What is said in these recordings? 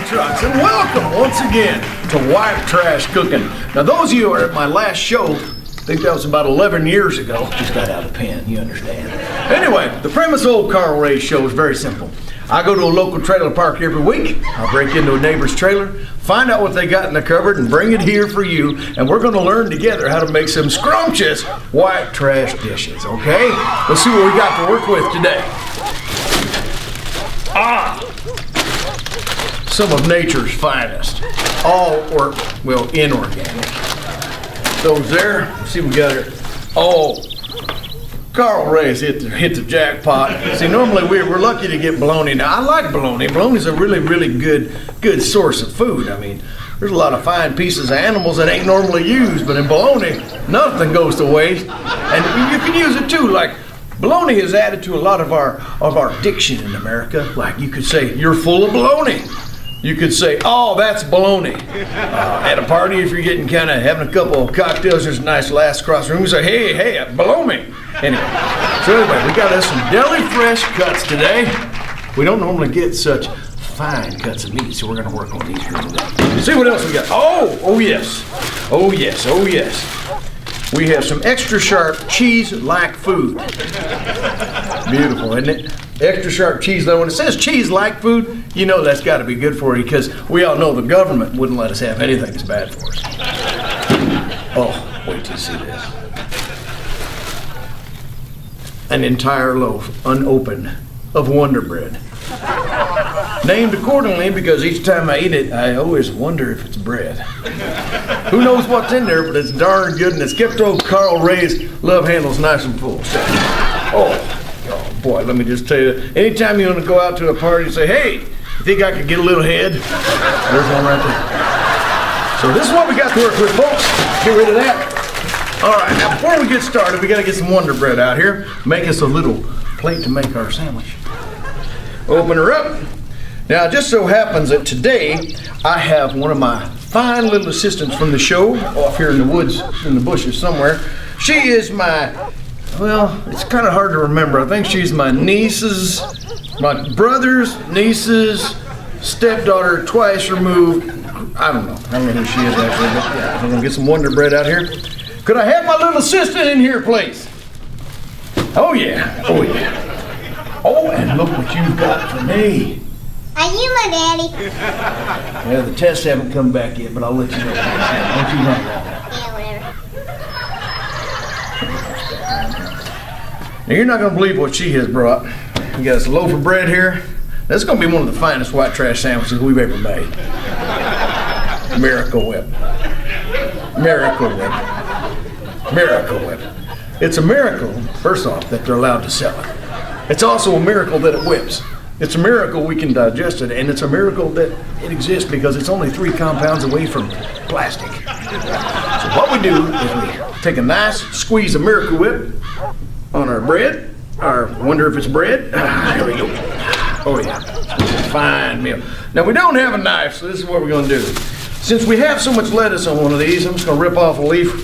trucks, and welcome once again to White Trash Cooking. Now, those of you who are at my last show, I think that was about 11 years ago. Just got out of the pen, you understand. Anyway, the premise of old Carl Ray's show is very simple. I go to a local trailer park every week. I'll break into a neighbor's trailer, find out what they got in the cupboard, and bring it here for you. And we're going to learn together how to make some scrumptious white trash dishes, okay? Let's see what we got to work with today. Some of nature's finest. All inorganic. Those there, let's see what we got here. Oh, Carl Ray's hit the jackpot. See, normally we're lucky to get bologna. Now, I like bologna. Bologna's a really, really good source of food. I mean, there's a lot of fine pieces of animals that ain't normally used, but in bologna, nothing goes to waste. And you can use it too. Like, bologna is added to a lot of our diction in America. Like, you could say, you're full of bologna. You could say, oh, that's bologna. At a party, if you're getting kind of having a couple of cocktails, there's a nice lass across the room, you say, hey, bologna. Anyway, we got us some deli fresh cuts today. We don't normally get such fine cuts of meat, so we're going to work on these here today. Let's see what else we got. Oh yes. We have some extra sharp cheese-like food. Beautiful, isn't it? Extra sharp cheese. Now, when it says cheese-like food, you know that's got to be good for you, because we all know the government wouldn't let us have anything that's bad for us. Oh, wait till you see this. An entire loaf, unopened, of Wonder Bread. Named accordingly because each time I eat it, I always wonder if it's bread. Who knows what's in there, but it's darn good, and it's kept old Carl Ray's love handles nice and full. So, oh boy, let me just tell you, anytime you want to go out to a party and say, hey, you think I could get a little head? There's one right there. So this is what we got to work with, folks. Get rid of that. All right, now before we get started, we got to get some Wonder Bread out here. Make us a little plate to make our sandwich. Open her up. Now, it just so happens that today I have one of my fine little assistants from the show off here in the woods, in the bushes somewhere. She is my, well, it's kind of hard to remember. I think she's my my brother's niece's stepdaughter, twice removed. I don't know who she is actually, but yeah, I'm gonna get some Wonder Bread out here. Could I have my little assistant in here, please? Oh yeah. Oh, and look what you've got for me. Are you my daddy? Yeah, the tests haven't come back yet, but I'll let you know. Don't you run that. Yeah, whatever. Now, you're not going to believe what she has brought. We got us a loaf of bread here. That's going to be one of the finest white trash sandwiches we've ever made. Miracle Whip. It's a miracle, first off, that they're allowed to sell it. It's also a miracle that it whips. It's a miracle we can digest it, and it's a miracle that it exists because it's only 3 compounds away from plastic. So what we do is we take a nice squeeze of Miracle Whip on our bread, our Wonder If It's Bread. There we go. Oh yeah, it's a fine meal. Now we don't have a knife, so this is what we're gonna do. Since we have so much lettuce on one of these, I'm just gonna rip off a leaf.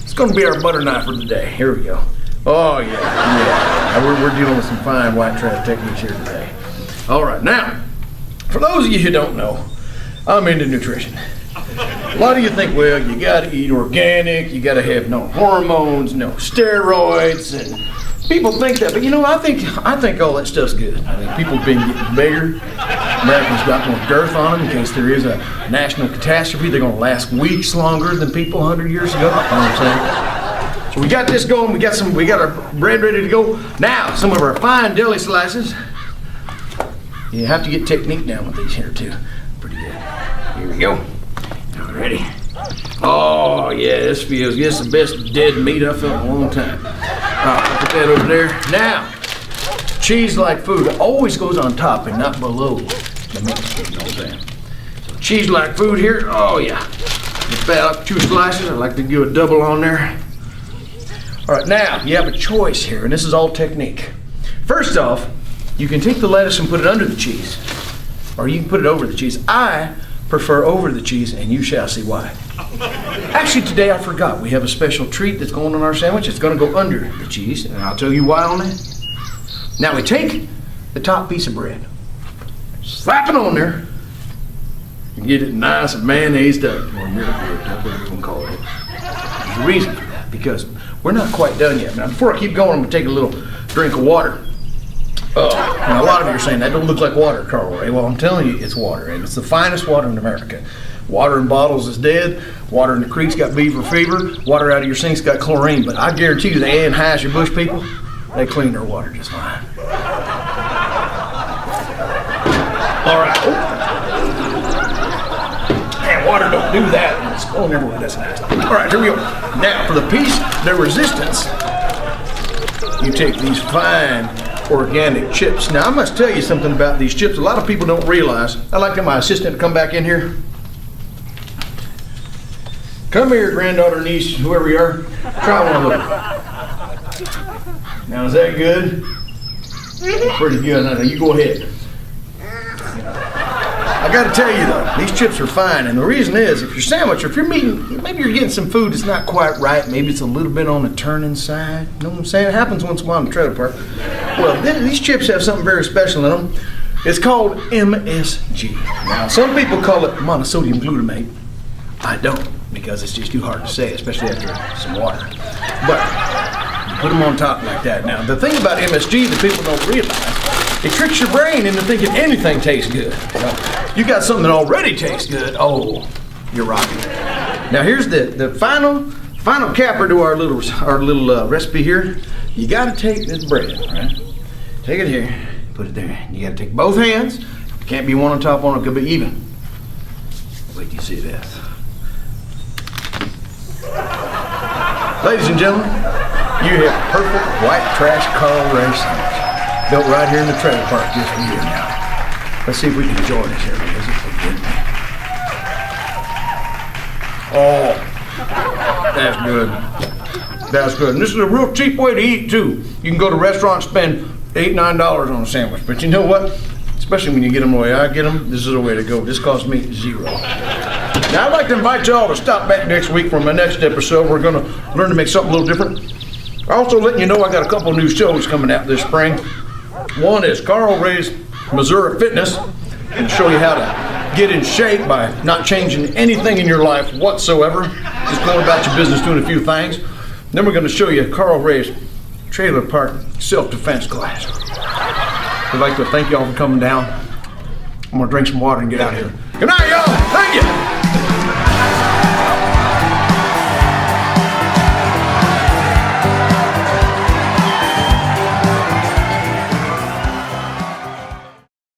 It's gonna be our butter knife for today. Here we go. Oh yeah. We're dealing with some fine white trash techniques here today. All right, now, for those of you who don't know, I'm into nutrition. A lot of you think, well, you gotta eat organic, you gotta have no hormones, no steroids, and people think that, but you know, I think all that stuff's good. I think people have been getting bigger. Americans got more girth on them in case there is a national catastrophe. They're gonna last weeks longer than people 100 years ago. You know what I'm saying? So we got this going, we got our bread ready to go. Now, some of our fine deli slices. You have to get technique down with these here too. Pretty good. Here we go. All ready? Oh yeah, this feels the best dead meat I've felt in a long time. All right, put that over there. Now, cheese-like food always goes on top and not below the meat. You know what I'm saying? So cheese-like food here. Oh yeah. Get that up 2 slices. I like to do a double on there. All right, now you have a choice here, and this is all technique. First off, you can take the lettuce and put it under the cheese, or you can put it over the cheese. I prefer over the cheese, and you shall see why. Actually, today I forgot. We have a special treat that's going on our sandwich. It's going to go under the cheese, and I'll tell you why on that. Now we take the top piece of bread, slap it on there, and get it nice and mayonnaised up, or miracle, whatever you want to call it. There's a reason for that, because we're not quite done yet. Now, before I keep going, I'm going to take a little drink of water. Now, a lot of you are saying, that don't look like water, Carl Ray. Well, I'm telling you, it's water, and it's the finest water in America. Water in bottles is dead. Water in the creek's got beaver fever. Water out of your sink's got chlorine. But I guarantee you, the Anheuser-Busch people, they clean their water just fine. All right. Man, water don't do that. It's going everywhere. That's nasty. All right, here we go. Now, for the piece de resistance, you take these fine organic chips. Now, I must tell you something about these chips. A lot of people don't realize. I'd like my assistant to come back in here. Come here, granddaughter, niece, whoever you are. Try one of them. Now, is that good? Pretty good. Now, you go ahead. I got to tell you, though, these chips are fine. And the reason is, if you're sandwich, or if you're meeting, maybe you're getting some food that's not quite right. Maybe it's a little bit on the turning side. You know what I'm saying? It happens once in a while in the trailer park. Well, these chips have something very special in them. It's called MSG. Now, some people call it monosodium glutamate. I don't, because it's just too hard to say, especially after some water. But you put them on top like that. Now, the thing about MSG that people don't realize, it tricks your brain into thinking anything tastes good. You got something that already tastes good. Oh, you're rocking. Now, here's the final capper to our little recipe here. You got to take this bread, right? Take it here, put it there. You got to take both hands. It can't be one on top, one. It could be even. Wait till you see this. Ladies and gentlemen, you have perfect white trash Carl Ray sandwich. Built right here in the trailer park just for you now. Let's see if we can enjoy this here. Oh, that's good. That's good. And this is a real cheap way to eat, too. You can go to restaurants and spend $8, $9 on a sandwich. But you know what? Especially when you get them the way I get them, this is the way to go. This costs me $0. Now, I'd like to invite y'all to stop back next week for my next episode. We're going to learn to make something a little different. Also letting you know I got a couple new shows coming out this spring. One is Carl Ray's Missouri Fitness, and show you how to get in shape by not changing anything in your life whatsoever. Just going about your business, doing a few things. Then we're going to show you Carl Ray's trailer park self-defense class. I'd like to thank y'all for coming down. I'm going to drink some water and get out of here. Good night, y'all. Thank you.